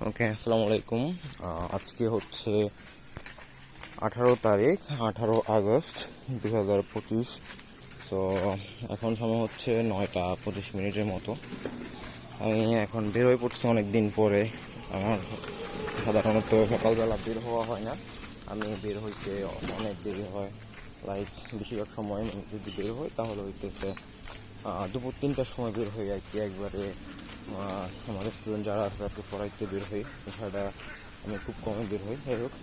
ওকে, আসসালামু আলাইকুম। আজকে হচ্ছে 18 তারিখ, 18 আগস্ট 2025। তো এখন সময় হচ্ছে 9টা 25 মিনিটের মতো। আমি এখন বের হয়ে পড়ছি অনেক দিন পরে। আমার সাধারণত সকালবেলা বের হওয়া হয় না, আমি বের হইতে অনেক দেরি হয়। লাইক বেশিরভাগ সময় যদি বের হই তাহলে হইতেছে দুপুর 3টার সময় বের হই আর কি। একবারে আমাদের স্টুডেন্ট যারা আছে তাকে পড়াইতে বের হই, এছাড়া আমি খুব কমই বের হই। যাই হোক,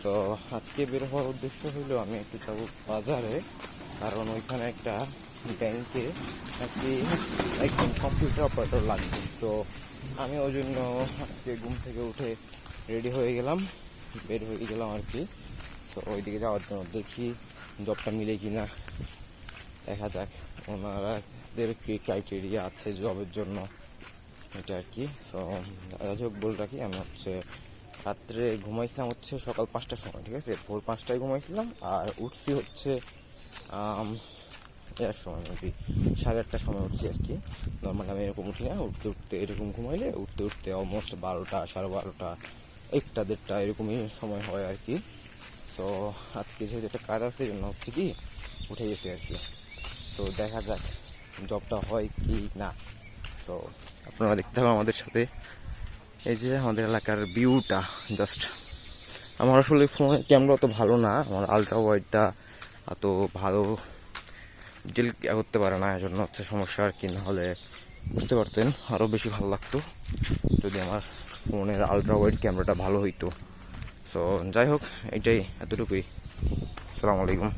তো আজকে বের হওয়ার উদ্দেশ্য হইলো আমি একটু যাবো বাজারে, কারণ ওইখানে একটা ব্যাংকে একটি একজন কম্পিউটার অপারেটর লাগবে। তো আমি ওই জন্য আজকে ঘুম থেকে উঠে রেডি হয়ে গেলাম, বের হয়ে গেলাম আর কি। তো ওইদিকে যাওয়ার জন্য দেখি জবটা মিলে কিনা, দেখা যাক ওনারাদের কি ক্রাইটেরিয়া আছে জবের জন্য, এটা আর কি। তো যাই হোক, বলে রাখি আমি হচ্ছে রাত্রে ঘুমাইছিলাম হচ্ছে সকাল 5টার সময়, ঠিক আছে, ভোর 5টায় ঘুমাইছিলাম। আর উঠছি হচ্ছে এর সময় মেবি 8:30টার সময় উঠছি আর কি। নর্মালি আমি এরকম উঠি না, উঠতে উঠতে এরকম ঘুমাইলে উঠতে উঠতে অলমোস্ট 12টা 12:30 1টা 1:30 এরকমই সময় হয় আর কি। তো আজকে যেহেতু একটা কাজ আছে জন্য হচ্ছে কি উঠে গেছি আর কি। তো দেখা যাক জবটা হয় কি না। তো আপনারা দেখতে থাকুন আমাদের সাথে। এই যে আমাদের এলাকার ভিউটা জাস্ট, আমার আসলে ফোনের ক্যামেরা অত ভালো না, আমার আলট্রা ওয়াইডটা এত ভালো ডিটেল করতে পারে না, এজন্য হচ্ছে সমস্যা আর কি। নাহলে বুঝতে পারতেন আরও বেশি ভালো লাগতো যদি আমার ফোনের আলট্রা ওয়াইড ক্যামেরাটা ভালো হইতো। তো যাই হোক, এটাই, এতটুকুই। আসসালামু আলাইকুম।